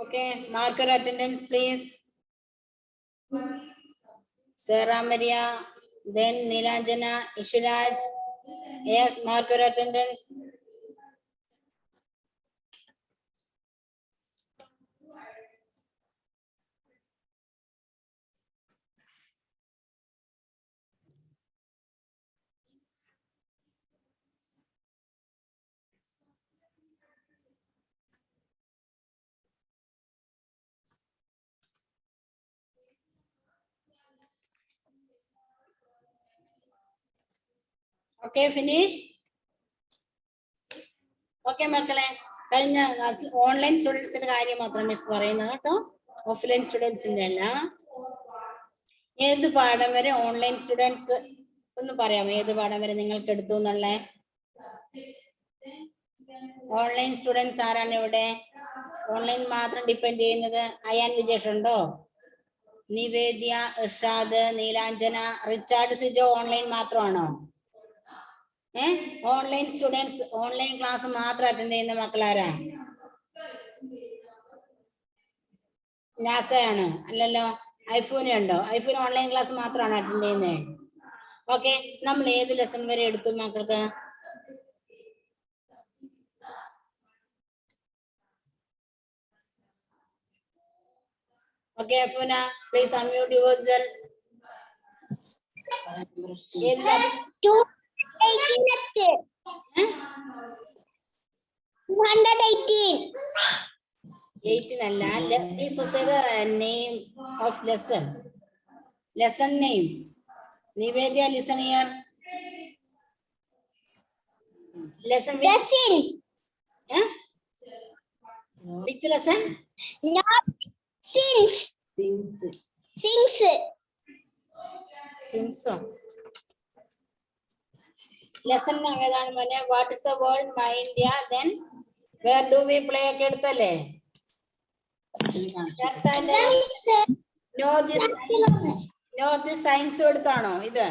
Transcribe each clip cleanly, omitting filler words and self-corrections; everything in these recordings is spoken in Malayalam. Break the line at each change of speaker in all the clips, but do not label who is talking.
Okay, mark your attendance, please. Sarah Maria, then Nilanjana, Ishiraj. Yes, mark your attendance. Okay, finish. Okay, മക്കളെ കഴിഞ്ഞ ക്ലാസ്സിൽ ഓൺലൈൻ സ്റ്റുഡൻസിന്റെ കാര്യം മാത്രം മിസ് പറയുന്നത് കേട്ടോ, ഓഫ്ലൈൻ സ്റ്റുഡൻസിന്റെ അല്ല. ഏത് പാഠം വരെ ഓൺലൈൻ സ്റ്റുഡൻസ് ഒന്ന് പറയാമോ? ഏത് പാഠം വരെ നിങ്ങൾക്ക് എടുത്തു എന്നുള്ള? ഓൺലൈൻ സ്റ്റുഡൻസ് ആരാണ് ഇവിടെ? ഓൺലൈൻ മാത്രം ഡിപ്പെൻഡ് ചെയ്യുന്നത് അയാൻ വിജേഷ് ഉണ്ടോ? നിവേദ്യ, ഇർഷാദ്, നീലാഞ്ജന, റിച്ചാർഡ്, സിജോ ഓൺലൈൻ മാത്രമാണോ? ഓൺലൈൻ സ്റ്റുഡൻസ് ഓൺലൈൻ ക്ലാസ് മാത്രം അറ്റൻഡ് ചെയ്യുന്ന മക്കളാരാ? നാസയാണ് അല്ലല്ലോ. ഐഫൂന് ഉണ്ടോ? ഐഫൂന് ഓൺലൈൻ ക്ലാസ് മാത്രമാണ് അറ്റൻഡ് ചെയ്യുന്നത്. ഓക്കെ, നമ്മൾ ഏത് ലെസൺ വരെ എടുത്തു മക്കൾക്ക്? Okay, Afoona please unmute yourself. ഏത് 18 അല്ല. Please say the name of lesson. Lesson name. Nivedya, listen here. Lesson. Which lesson?
Not since.
Since. Lesson ഏതാണ് മോനെ? What is the word my India? Then where do we play? ഒക്കെ എടുത്തല്ലേ? No this science എടുത്താണോ ഇത്?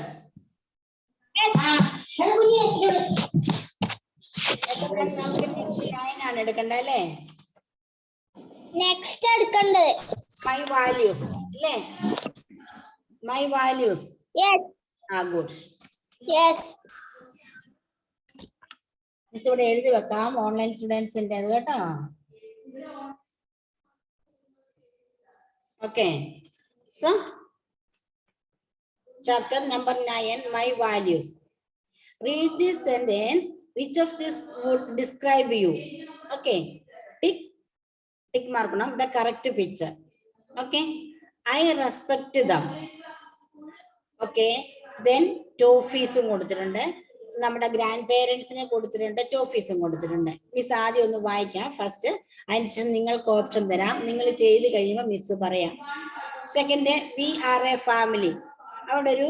ആണ് എടുക്കണ്ട അല്ലേ?
നെക്സ്റ്റ് എടുക്കണ്ടത്
my values അല്ലേ? my values.
Yes.
Good.
Yes.
Miss ഇവിടെ എഴുതി വെക്കാം ഓൺലൈൻ സ്റ്റുഡൻസിന്റെ അത് കേട്ടോ. Okay, so chapter number 9 my values. Read this sentence. Which of this would describe you? Okay, tick mark now the correct picture. Okay, I respect them. Okay, then toffees കൊടുത്തിട്ടുണ്ട്, നമ്മുടെ ഗ്രാൻഡ് പേരൻസിനെ കൊടുത്തിട്ടുണ്ട്, ടോഫീസും കൊടുത്തിട്ടുണ്ട്. മിസ് ആദ്യം ഒന്ന് വായിക്കാം ഫസ്റ്റ്, അതിനുശേഷം നിങ്ങൾക്ക് ഓപ്ഷൻ തരാം. നിങ്ങൾ ചെയ്ത് കഴിയുമ്പോൾ മിസ് പറയാം. Second, we are a family. അവിടെ ഒരു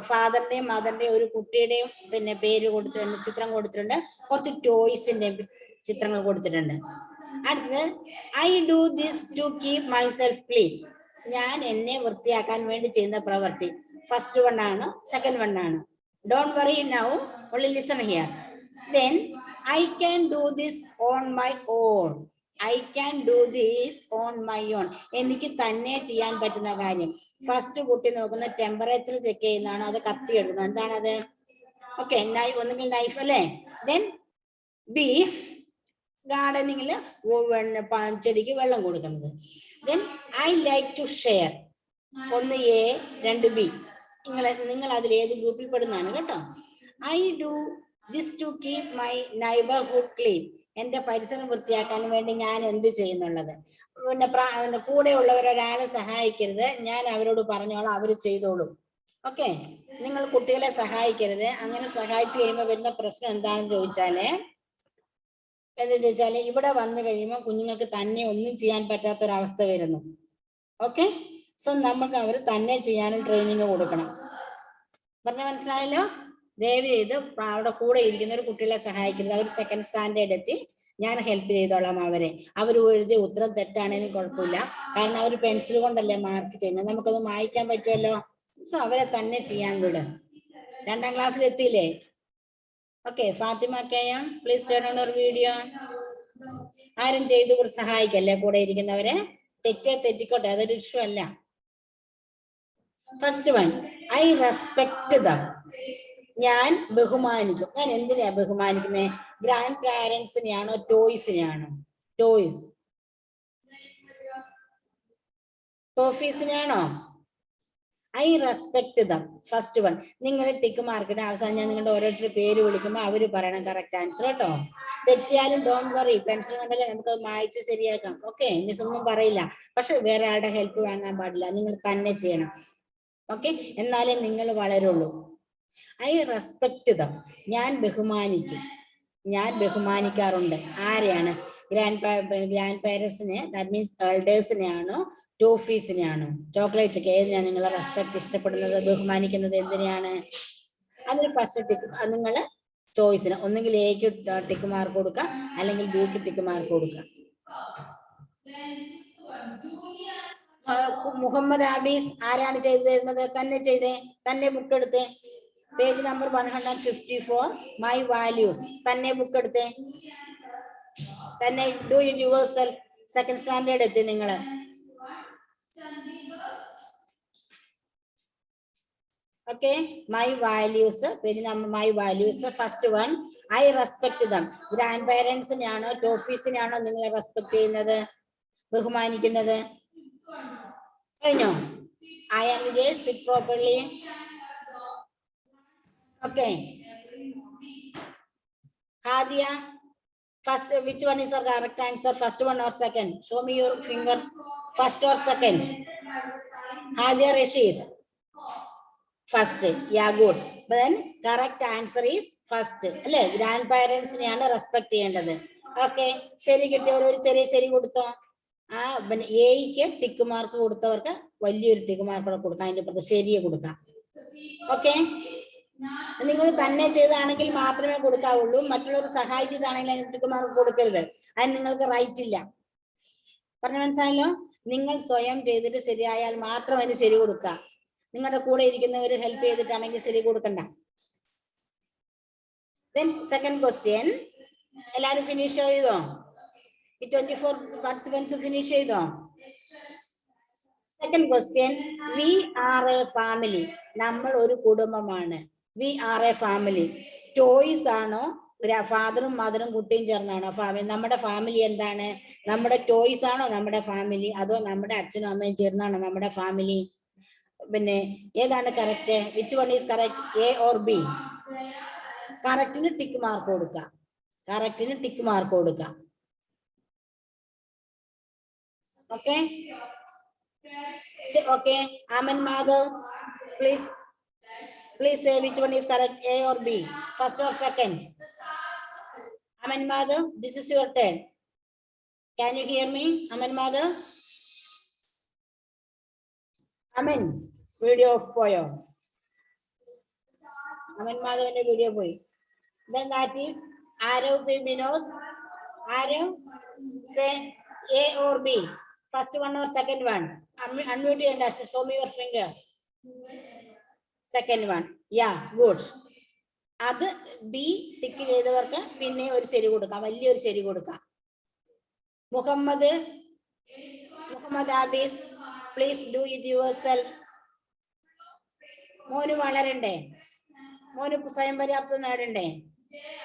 ഫാദറിന്റെയും മദറിന്റെയും ഒരു കുട്ടിയുടെയും പിന്നെ പേര് കൊടുത്തിട്ടുണ്ട്, ചിത്രം കൊടുത്തിട്ടുണ്ട്, കുറച്ച് ടോയ്സിന്റെ ചിത്രങ്ങൾ കൊടുത്തിട്ടുണ്ട്. അടുത്തത്, I do this to keep myself clean. ഞാൻ എന്നെ വൃത്തിയാക്കാൻ വേണ്ടി ചെയ്യുന്ന പ്രവൃത്തി. ഫസ്റ്റ് വൺ ആണ്, സെക്കൻഡ് വൺ ആണ്. Don't worry now, only listen here. Then I can do this on my own. I can do this on my own. എനിക്ക് തന്നെ ചെയ്യാൻ പറ്റുന്ന കാര്യം. ഫസ്റ്റ് കുട്ടി നോക്കുന്ന ടെമ്പറേച്ചർ ചെക്ക് ചെയ്യുന്നതാണ്, അത് കത്തി എടുക്കുന്നത്. എന്താണത്? ഓക്കെ, ഒന്നുകിൽ നൈഫ് അല്ലേ. ദെൻ ബി, ഗാർഡനിങ്ങില് ചെടിക്ക് വെള്ളം കൊടുക്കുന്നത്. Then I like to share. ഒന്ന് എ, രണ്ട് ബി. നിങ്ങൾ അതിൽ ഏത് ഗ്രൂപ്പിൽ പെടുന്നതാണ് കേട്ടോ. I do this to keep my neighbourhood clean. എന്റെ പരിസരം വൃത്തിയാക്കാൻ വേണ്ടി ഞാൻ എന്ത് ചെയ്യുന്നുള്ളത്. പിന്നെ കൂടെ ഉള്ളവരൊരാളെ സഹായിക്കരുത്, ഞാൻ അവരോട് പറഞ്ഞോളാം, അവർ ചെയ്തോളും. ഓക്കെ, നിങ്ങൾ കുട്ടികളെ സഹായിക്കരുത്. അങ്ങനെ സഹായിച്ചു കഴിയുമ്പോൾ വരുന്ന പ്രശ്നം എന്താണെന്ന് ചോദിച്ചാല് ഇവിടെ വന്നു കഴിയുമ്പോൾ കുഞ്ഞുങ്ങൾക്ക് തന്നെ ഒന്നും ചെയ്യാൻ പറ്റാത്തൊരവസ്ഥ വരുന്നു. ഓക്കെ, സോ നമുക്ക് അവർ തന്നെ ചെയ്യാനും ട്രെയിനിങ് കൊടുക്കണം. പറഞ്ഞ മനസ്സിലായല്ലോ? ദയവ് ചെയ്ത് അവിടെ കൂടെ ഇരിക്കുന്ന ഒരു കുട്ടികളെ സഹായിക്കുന്നത്. അവർ സെക്കൻഡ് സ്റ്റാൻഡേർഡ് എത്തി, ഞാൻ ഹെൽപ്പ് ചെയ്തോളാം അവരെ. അവർ എഴുതിയ ഉത്തരം തെറ്റാണെങ്കിലും കുഴപ്പമില്ല, കാരണം അവർ പെൻസിൽ കൊണ്ടല്ലേ മാർക്ക് ചെയ്യുന്നത്, നമുക്കത് വായിക്കാൻ പറ്റുമല്ലോ. സോ അവരെ തന്നെ ചെയ്യാൻ വിടും. 2ാം ക്ലാസ്സിൽ എത്തിയില്ലേ? ഓക്കെ, ഫാത്തിമ കെയം please turn on your video. ആരും ചെയ്തു കൊടുത്ത് സഹായിക്കല്ലേ കൂടെ ഇരിക്കുന്നവരെ. തെറ്റിക്കോട്ടെ, അതൊരു ഇഷ്യൂ അല്ല. First one, I respect them. ഞാൻ ബഹുമാനിക്കും. ഞാൻ എന്തിനാ ബഹുമാനിക്കുന്നത്? ഗ്രാൻഡ് പാരന്റ്സിനെയാണോ ടോയ്സിനെയാണോ? ടോഫീസിനെയാണോ? I respect them. First one. നിങ്ങൾ ടിക്ക് മാർക്കിന് അവസാനം ഞാൻ നിങ്ങളുടെ ഓരോരുത്തരുടെ പേര് വിളിക്കുമ്പോൾ അവര് പറയണം കറക്റ്റ് ആൻസർ കേട്ടോ. തെറ്റിയാലും ഡോണ്ട് വറി, പെൻസിൽ കൊണ്ടല്ലേ നമുക്ക് മായ്ച്ച് ശരിയാക്കാം. ഓക്കെ, മിസ് ഒന്നും പറയില്ല. പക്ഷെ വേറെ ആളുടെ ഹെൽപ്പ് വാങ്ങാൻ പാടില്ല, നിങ്ങൾ തന്നെ ചെയ്യണം. ഓക്കെ, എന്നാലേ നിങ്ങൾ വളരുള്ളൂ. I respect them. ഞാൻ ബഹുമാനിക്കും. ഞാൻ ബഹുമാനിക്കാറുണ്ട്. ആരെയാണ്? ഗ്രാൻഡ് പാരന്റ്സിനെ, ദാറ്റ് മീൻസ് എൽഡേഴ്സിനെയാണോ ടോഫീസിനെയാണോ? ചോക്ലേറ്റ് ഒക്കെ ഏതിനാണ് നിങ്ങൾ റെസ്പെക്ട് ഇഷ്ടപ്പെടുന്നത്, ബഹുമാനിക്കുന്നത് എന്തിനെയാണ്? അതൊരു ഫസ്റ്റ് ടിക്ക്. നിങ്ങൾ ചോയ്സിന് ഒന്നെങ്കിൽ എക്ക് ടിക്ക് മാർക്ക് കൊടുക്കുക, അല്ലെങ്കിൽ ബിക്ക് ടിക്ക് മാർക്ക് കൊടുക്കുക. മുഹമ്മദ് ആബീസ് ആരാണ് ചെയ്തു തരുന്നത്? തന്നെ ചെയ്തേ, തന്നെ ബുക്ക് എടുത്തേ. Page number 154, my values. തന്നെ ബുക്ക് എടുത്തേ, തന്നെ do it yourself. Second standard എത്തി നിങ്ങള്. Okay, my values, page number my values. First one, I respect them. Grand പാരന്റ്സിനെയാണോ ടോഫീസിനെയാണോ നിങ്ങൾ റെസ്പെക്ട് ചെയ്യുന്നത്, ബഹുമാനിക്കുന്നത്? കഴിഞ്ഞോ? I am here, sit properly. Okay, Hadiya, first, which one is the correct answer? First one or second? Show me your finger. First or second? Hadia Rashid. First. Yeah, good. But then correct answer is first. അല്ലേ? ഗ്രാൻഡ് പാരന്റ്സിനെയാണ് റെസ്പെക്ട് ചെയ്യേണ്ടത്. ഓക്കെ, ശരി കിട്ടിയവർ ഒരു ചെറിയ ശരി കൊടുത്തോ. ആ പിന്നെ എക്ക് ടിക്ക് മാർക്ക് കൊടുത്തവർക്ക് വലിയൊരു ടിക്ക് മാർക്ക് കൂടെ കൊടുക്കാം. അതിന്റെ പുറത്ത് ശരിയെ കൊടുക്കാം. ഓക്കെ, നിങ്ങൾ തന്നെ ചെയ്താണെങ്കിൽ മാത്രമേ കൊടുക്കാവുള്ളൂ. മറ്റുള്ളവർ സഹായിച്ചിട്ടാണെങ്കിൽ അതിന് ടിക്ക് മാർക്ക് കൊടുക്കരുത്. അതിന് നിങ്ങൾക്ക് റൈറ്റ് ഇല്ല. പറഞ്ഞു മനസ്സിലായല്ലോ? നിങ്ങൾ സ്വയം ചെയ്തിട്ട് ശരിയായാൽ മാത്രം അതിന് ശരി കൊടുക്കുക. നിങ്ങളുടെ കൂടെ ഇരിക്കുന്നവർ ഹെൽപ്പ് ചെയ്തിട്ടാണെങ്കിൽ ശരി കൊടുക്കണ്ട. Then second question, എല്ലാരും ഫിനിഷ് ചെയ്തോ? ഈ 24 പാർട്ടിസിപ്പൻസ് ഫിനിഷ് ചെയ്തോ? Second question, we are a family. നമ്മൾ ഒരു കുടുംബമാണ്. We are a family. Toys ആണോ ഫാദറും മദറും കുട്ടിയും ചേർന്നാണോ ഫാമിലി? നമ്മുടെ ഫാമിലി എന്താണ്? നമ്മുടെ ടോയ്സ് ആണോ നമ്മുടെ ഫാമിലി, അതോ നമ്മുടെ അച്ഛനും അമ്മയും ചേർന്നാണോ നമ്മുടെ ഫാമിലി? പിന്നെ ഏതാണ് correct? Which one is correct, A or B? കറക്റ്റിന് ടിക്ക് മാർക്ക് കൊടുക്കുക. കറക്റ്റിന് ടിക്ക് മാർക്ക് കൊടുക്കുക. Okay, okay, Aman Madhav, please say which one is correct, A or B, first or second? Aman Madhav, this is your turn. Can you hear me, Aman Madhav? Aman, video off poyo. Aman Madhav in the video boy. Then that is Arav P. Vinod. Arav, say A or B, first one or second one? Unmute and show me your finger. Second one. Yeah, good. അത് ബി ടിക്ക് ചെയ്തവർക്ക് പിന്നെ ഒരു ശരി കൊടുക്കാം, വലിയൊരു ശരി കൊടുക്കാം. Muhammad Abees, please do it yourself. മോന് വളരണ്ടേ? മോന് സ്വയം പര്യാപ്തം നേടണ്ടേ?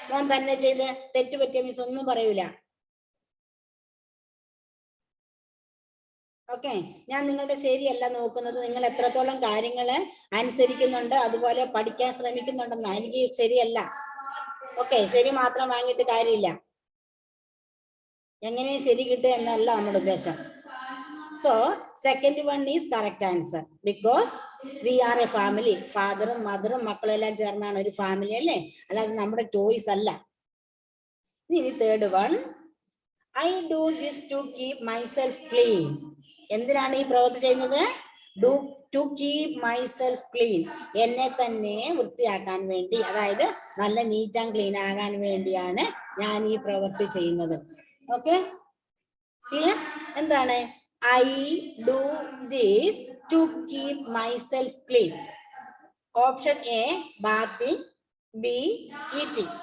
മോൻ തന്നെ ചെയ്ത് തെറ്റുപറ്റിയ മിസ് ഒന്നും പറയൂല. ഓക്കെ, ഞാൻ നിങ്ങളുടെ ശരിയല്ല നോക്കുന്നത്, നിങ്ങൾ എത്രത്തോളം കാര്യങ്ങള് അനുസരിക്കുന്നുണ്ട്, അതുപോലെ പഠിക്കാൻ ശ്രമിക്കുന്നുണ്ടെന്നാ. എനിക്ക് ശരിയല്ല. ഓക്കെ, ശരി മാത്രം വാങ്ങിയിട്ട് കാര്യമില്ല. എങ്ങനെയും ശരി കിട്ടുക എന്നല്ല നമ്മുടെ ഉദ്ദേശം. So second one is correct answer, because we are a family. ഫാദറും മദറും മക്കളും എല്ലാം ചേർന്നാണ് ഒരു ഫാമിലി, അല്ലേ? അല്ലാതെ നമ്മുടെ ചോയ്സ് അല്ല. ഇനി third one, I do this to keep myself clean. എന്തിനാണ് ഈ പ്രവൃത്തി ചെയ്യുന്നത്? ടു കീപ് മൈസെൽഫ് ക്ലീൻ, എന്നെ തന്നെ വൃത്തിയാക്കാൻ വേണ്ടി, അതായത് നല്ല നീറ്റ് ആൻഡ് ക്ലീൻ ആകാൻ വേണ്ടിയാണ് ഞാൻ ഈ പ്രവൃത്തി ചെയ്യുന്നത്. Okay, clear? എന്താണ് I do this to keep myself clean? Option A bathing, B eating.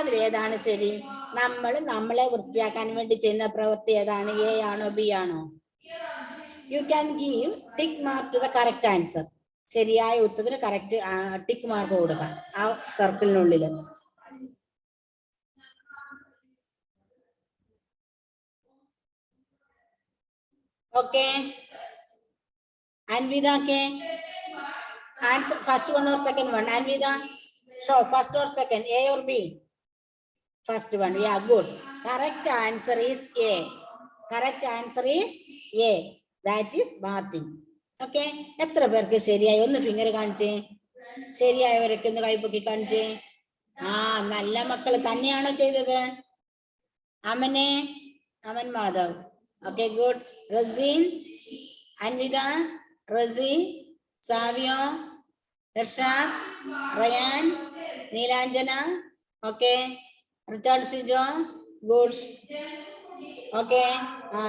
അതിലേതാണ് ശരി? നമ്മൾ നമ്മളെ വൃത്തിയാക്കാൻ വേണ്ടി ചെയ്യുന്ന പ്രവൃത്തി ഏതാണ്? എ ആണോ ബി ആണോ? You can give tick mark to the correct answer. ശരിയായ ഉത്തരത്തിന് കറക്റ്റ് ടിക്ക് മാർക്ക് കൊടുക്കുക ആ സർക്കിളിനുള്ളിൽ. Okay Anvitha, okay. Answer first one or second one? Anvida, show first or second, A or B? First one. Yeah, good. Correct answer is A. Correct answer is A. That is bathing. Okay. എത്ര പേർക്ക് ശരിയായി? ഒന്ന് ഫിംഗർ കാണിച്ചേ. ശരിയായവരൊക്കെ ഒന്ന് കൈപ്പൊക്കി കാണിച്ചേ. നല്ല മക്കൾ തന്നെയാണോ ചെയ്തത്? അമനെ, Aman Madhav. Okay, good. Raseen, Anvitha, Rasi, Savio, Irshad, Rayan, Neelanjana. Okay, Richard Sijo, good. Okay,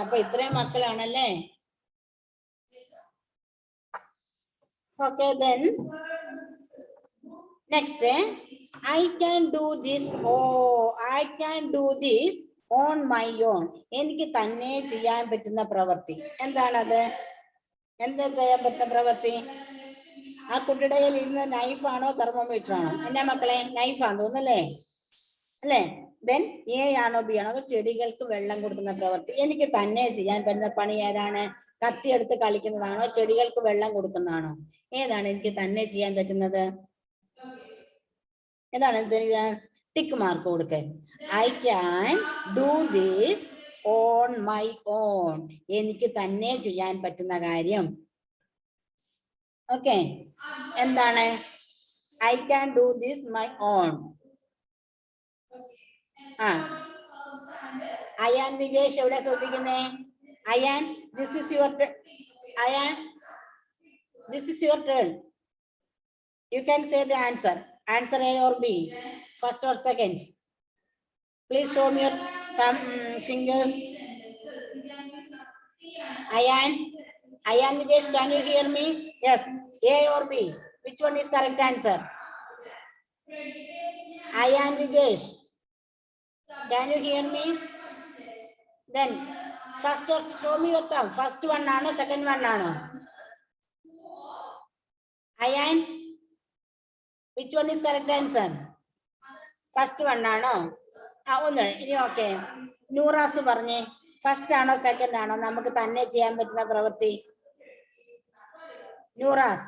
അപ്പൊ ഇത്രയും മക്കളാണല്ലേ. Okay, then next, I can do this. I can do this on my own. എനിക്ക് തന്നെ ചെയ്യാൻ പറ്റുന്ന പ്രവൃത്തി എന്താണത്? എന്താ ചെയ്യാൻ പറ്റുന്ന പ്രവൃത്തി? ആ കുട്ടിയുടെ കയ്യിൽ ഇരുന്ന് നൈഫാണോ തെർമോമീറ്റർ ആണോ? എന്നാ മക്കളെ, നൈഫാന്ന് തോന്നുന്നല്ലേ? അല്ലേ? ദെൻ എ ആണോ ബി ആണോ? അത് ചെടികൾക്ക് വെള്ളം കൊടുക്കുന്ന പ്രവൃത്തി. എനിക്ക് തന്നെ ചെയ്യാൻ പറ്റുന്ന പണി ഏതാണ്? കത്തി എടുത്ത് കളിക്കുന്നതാണോ ചെടികൾക്ക് വെള്ളം കൊടുക്കുന്നതാണോ? ഏതാണ് എനിക്ക് തന്നെ ചെയ്യാൻ പറ്റുന്നത്? ഏതാണ്? ടിക്ക് മാർക്ക് കൊടുക്ക. I can do this on my own. എനിക്ക് തന്നെ ചെയ്യാൻ പറ്റുന്ന കാര്യം. ഓക്കെ, എന്താണ്? I can do this my own. Ayaan Vijesh എവിടെ ശ്രദ്ധിക്കുന്നേ? Ayaan, this is your Ayaan, this is your turn. You can say the answer. Answer A or B, first or second? Please show me your thumb, fingers. Ayan Vijesh, can you hear me? Yes, A or B? Which one is correct answer? Ayan Vijesh, can you hear me? Then first or show me your thumb. First one nano, second one nano. Ayan, which one is correct answer? First one ആണോ? ഒന്ന്. ഇനി ഓക്കെ, നൂറാസ് പറഞ്ഞേ, ഫസ്റ്റ് ആണോ സെക്കൻഡ് ആണോ നമുക്ക് തന്നെ ചെയ്യാൻ പറ്റുന്ന പ്രവൃത്തി? നൂറാസ്,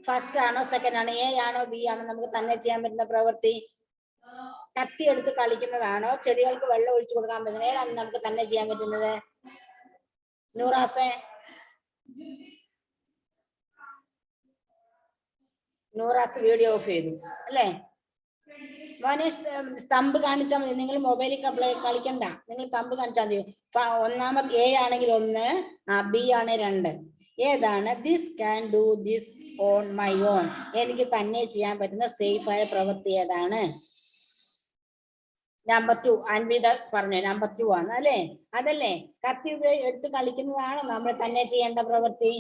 ഫസ്റ്റ് ആണോ സെക്കൻഡ് ആണോ? എ ആണോ ബി ആണോ നമുക്ക് തന്നെ ചെയ്യാൻ പറ്റുന്ന പ്രവൃത്തി? കത്തി എടുത്ത് കളിക്കുന്നതാണോ ചെടികൾക്ക് വെള്ളം ഒഴിച്ചു കൊടുക്കാൻ പറ്റുന്നത്? ഏതാണ് നമുക്ക് തന്നെ ചെയ്യാൻ പറ്റുന്നത്? നൂറാസെ, നൂറാസ് വീഡിയോ ഓഫ് ചെയ്തു അല്ലേ? മോനെ തമ്പ് കാണിച്ചാൽ മതി. നിങ്ങൾ മൊബൈലിൽ കളിക്കണ്ട, നിങ്ങൾ തമ്പ് കാണിച്ചാൽ മതി. ഒന്നാമത് എ ആണെങ്കിൽ 1, ബി ആണ് 2. ഏതാണ്? This can do this on my own. എനിക്ക് തന്നെ ചെയ്യാൻ പറ്റുന്ന സേഫ് ആയ പ്രവൃത്തി ഏതാണ്? നമ്പർ 2 അൻവിത പറഞ്ഞു, നമ്പർ 2 ആണ് അല്ലേ? അതല്ലേ, കത്തി എടുത്ത് കളിക്കുന്നതാണ് നമ്മൾ തന്നെ ചെയ്യേണ്ട പ്രവൃത്തി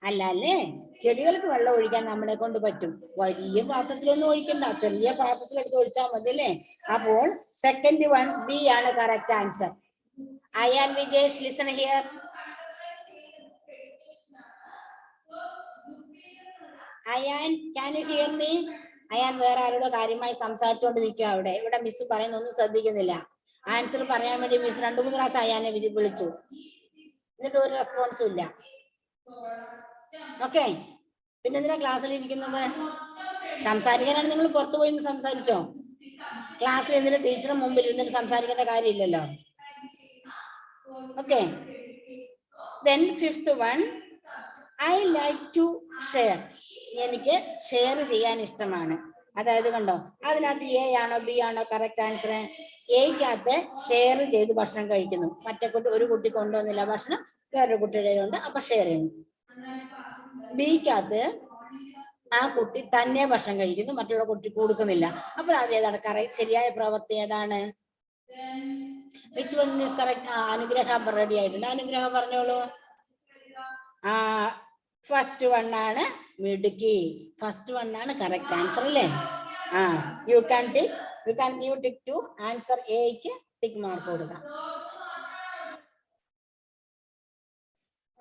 അല്ല അല്ലേ? ചെടികൾക്ക് വെള്ളം ഒഴിക്കാൻ നമ്മളെ കൊണ്ട് പറ്റും. വലിയ പാത്രത്തിലൊന്നും ഒഴിക്കണ്ട, ചെറിയ പാത്രത്തിൽ എടുത്ത് ഒഴിച്ചാൽ മതി അല്ലേ? അപ്പോൾ സെക്കൻഡ് വൺ ബി ആണ് correct answer. Ayaan Vijesh, listen here. Ayaan, can you hear me? Ayaan വേറെ ആരോടോ കാര്യമായി സംസാരിച്ചുകൊണ്ട് നിൽക്കുക അവിടെ. ഇവിടെ മിസ് പറയുന്നൊന്നും ശ്രദ്ധിക്കുന്നില്ല. ആൻസർ പറയാൻ വേണ്ടി മിസ് 2-3 പ്രാവശ്യം അയാനെ വിളിച്ചു, എന്നിട്ട് ഒരു റെസ്പോൺസും ഇല്ല. ഓക്കെ, പിന്നെ എന്തിനാ ക്ലാസ്സിൽ ഇരിക്കുന്നത്? സംസാരിക്കാനാണ് നിങ്ങൾ പുറത്തു പോയി സംസാരിച്ചോ? ക്ലാസ്സിൽ എന്തിനാ ടീച്ചറെ മുമ്പിൽ ഇരുന്നിട്ട് സംസാരിക്കേണ്ട കാര്യമില്ലല്ലോ. Okay, then fifth one, I like to share. എനിക്ക് ഷെയർ ചെയ്യാൻ ഇഷ്ടമാണ്. അതായത് കണ്ടോ, അതിനകത്ത് എ ആണോ ബി ആണോ കറക്റ്റ് ആൻസർ? എക്കകത്ത് ഷെയർ ചെയ്ത് ഭക്ഷണം കഴിക്കുന്നു. മറ്റേ കുട്ടി, ഒരു കുട്ടി കൊണ്ടുവന്നില്ല ഭക്ഷണം, വേറൊരു കുട്ടിയുടെ ഉണ്ട്, അപ്പൊ ഷെയർ ചെയ്യുന്നു. ബിക്കകത്ത് ആ കുട്ടി തന്നെ ഭക്ഷണം കഴിക്കുന്നു, മറ്റുള്ള കുട്ടി കൊടുക്കുന്നില്ല. അപ്പൊ അത് ഏതാണ് കറക്റ്റ് ശരിയായ പ്രവൃത്തി ഏതാണ്? Which one is correct? Anugraham ready ആയിട്ടുണ്ട്. അനുഗ്രഹം പറഞ്ഞോളൂ. ഫസ്റ്റ് വൺ ആണ് മിടുക്കി. ഫസ്റ്റ് വൺ ആണ് കറക്റ്റ് ആൻസർ അല്ലേ? You can give tick to answer എക്ക് ടിക്ക് മാർക്ക് കൊടുക്കാം.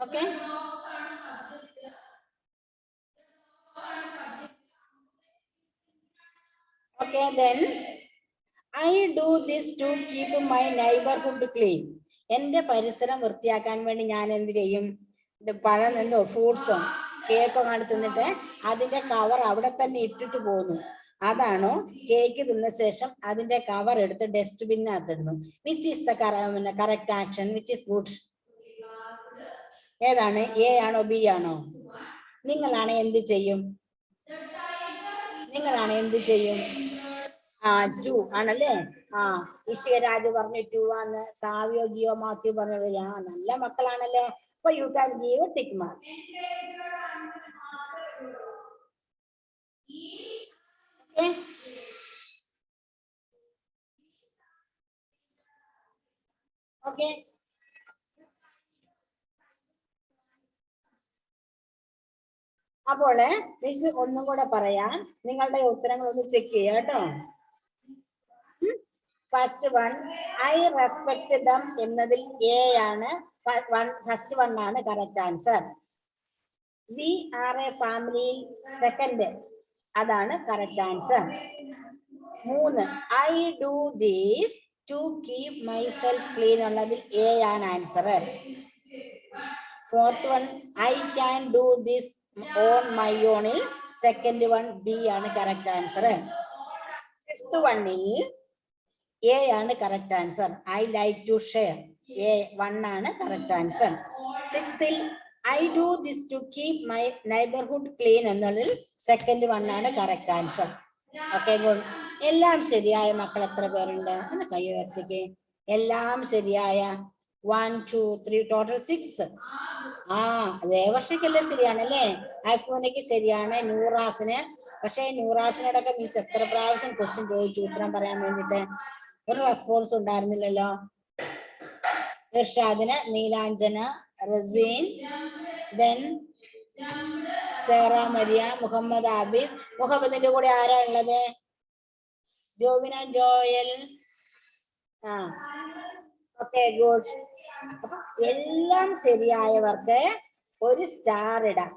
Okay, okay. Then I do this to keep my neighborhood clean. എന്റെ പരിസരം വൃത്തിയാക്കാൻ വേണ്ടി ഞാൻ എന്ത് ചെയ്യും? പഴം എന്തോ ഫ്രൂട്ട്സോ കേക്കോ കണ്ടു തിന്നിട്ട് അതിന്റെ കവർ അവിടെ തന്നെ ഇട്ടിട്ട് പോകുന്നു. അതാണോ കേക്ക് തിന്ന ശേഷം അതിന്റെ കവർ എടുത്ത് ഡസ്റ്റ്ബിന്നകത്ത് ഇടുന്നു? Which is the correct action? Which is good? ഏതാണ്? എ ആണോ ബി ആണോ? നിങ്ങളാണ് എന്ത് ചെയ്യും? നിങ്ങളാണ് എന്ത് ചെയ്യും? ആ, 2 ആണല്ലേ. ആ, ഇഷികരാജ് പറഞ്ഞു 2 ആണ്. സാവിയോ ജിയോ മാത്യു പറഞ്ഞു നല്ല മക്കളാണല്ലോ. അപ്പൊ you can give tick mark. Okay, അപ്പോൾ മിസ് ഒന്നും കൂടെ പറയാം. നിങ്ങളുടെ ഉത്തരങ്ങൾ ഒന്ന് ചെക്ക് ചെയ്യാം കേട്ടോ. First one, I respect them എന്നതിൽ എ ആണ്. ഫസ്റ്റ് വൺ ആണ് correct answer. We are a family second, അതാണ് correct answer. 3, I do these to keep myself clean ഉള്ളതിൽ എ ആണ് answer. Fourth one, I can do this on my ഓണിൽ സെക്കൻഡ് വൺ ബി ആണ് കറക്റ്റ് ആൻസർ. ഫിഫ്ത്ത് വണ്ണിൽ എ ആണ് correct answer. I like to share, A 1 ആണ് കറക്റ്റ് ആൻസർ. സിക്സ്ത്തിൽ I do this to keep my neighbourhood clean എന്നുള്ളതിൽ സെക്കൻഡ് വൺ ആണ് കറക്റ്റ് ആൻസർ. Okay, good. എല്ലാം ശരിയായ മക്കൾ എത്ര പേരുണ്ട്? എന്ന് കൈ ഉയർത്തിക്കേ. എല്ലാം ശരിയായ 1, 2, 3 ടോട്ടൽ 6. ആ, ദേവർഷയ്ക്കല്ലേ ശരിയാണല്ലേ. ഐഫോനയ്ക്ക് ശരിയാണ്. നൂറാസിന്, പക്ഷെ നൂറാസിനോടൊക്കെ മിസ് എത്ര പ്രാവശ്യം ക്വസ്റ്റ്യൻ ചോദിച്ചു ഉത്തരം പറയാൻ വേണ്ടിട്ട്, ഒരു റെസ്പോൺസ് ഉണ്ടായിരുന്നില്ലല്ലോ. ഇർഷാദിന്, നീലാഞ്ജന, റസീൻ, ദെൻ സേറ മരിയ, മുഹമ്മദ് ആബിസ്. മുഹമ്മദിന്റെ കൂടെ ആരാ ഉള്ളത്? ജോവിന, ജോയൽ. ആ, ഓക്കെ, ഗുഡ്. അപ്പൊ എല്ലാം ശരിയായവർക്ക് ഒരു സ്റ്റാർ ഇടാം.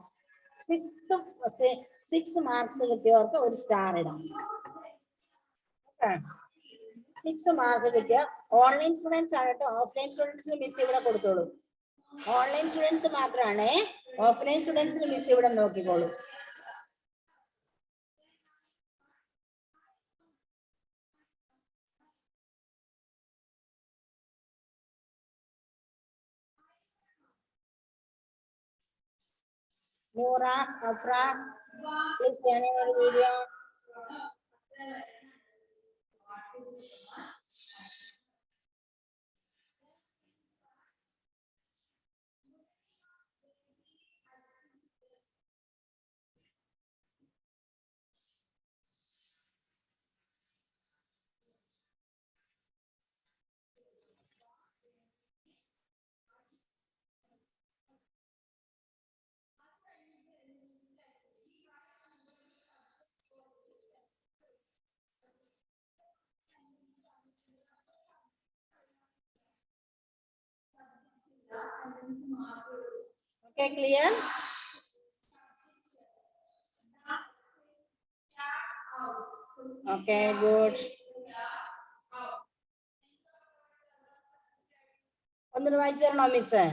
6 മാർക്സ് കിട്ടിയവർക്ക് ഒരു സ്റ്റാർ ഇടാം. 6 മാർക്ക് കിട്ടിയ ഓൺലൈൻ സ്റ്റുഡൻസ് ആണ് കേട്ടോ. ഓഫ്ലൈൻ സ്റ്റുഡൻസിന് മിസ് ഇവിടെ കൊടുത്തോളൂ. ഓൺലൈൻ സ്റ്റുഡൻസ് മാത്രമാണ്. ഓഫ്ലൈൻ സ്റ്റുഡൻസിന് മിസ് ഇവിടെ നോക്കിക്കോളൂ. Nuras, Afras, please turn on your video. Okay, clear? Okay, good. ഒന്നും വായിച്ചു തരണോ മിസ്?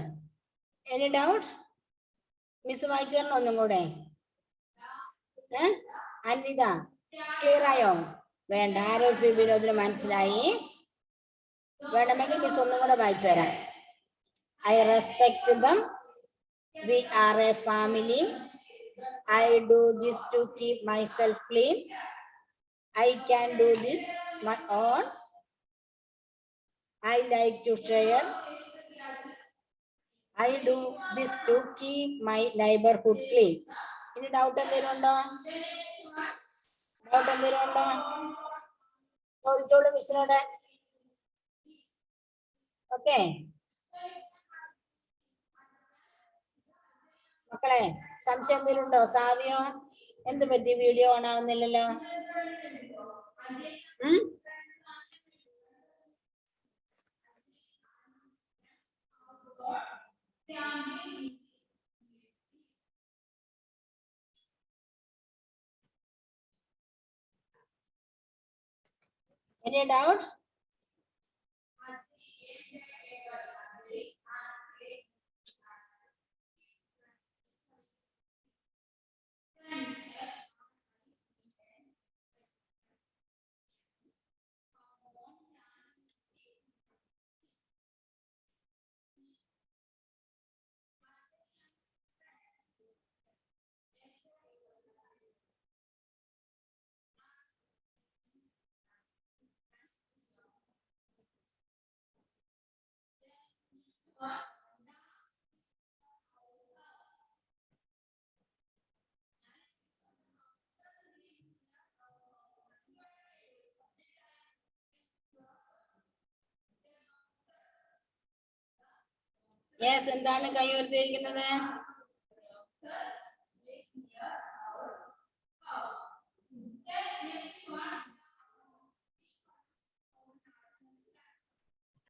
Any doubt? മിസ് വായിച്ചു തരണോ ഒന്നും കൂടെ? അൻവിത, ക്ലിയർ ആയോ? വേണ്ട, ആരോഗ്യ വിനോദത്തിന് മനസ്സിലായി. വേണമെങ്കിൽ മിസ് ഒന്നും കൂടെ വായിച്ചു തരാം. I respect them. We are a family. I do this to keep myself clean. I can do this my own. I like to share. I do this to keep my neighborhood clean. Any doubt എന്തെങ്കിലും ഉണ്ടോ? ഡൗട്ട് എന്തെങ്കിലും ഉണ്ടോ? ചോദിച്ചോളൂ മിസ്സിനോട്. ഓക്കെ മക്കളെ, സംശയം എന്തെങ്കിലും ഉണ്ടോ? സാവിയോ, എന്ത് പറ്റി? വീഡിയോ ഓൺ ആവുന്നില്ലല്ലോ. Any doubt? Yes, എന്താണ് കൈ ഉയർത്തിയിരിക്കുന്നത്?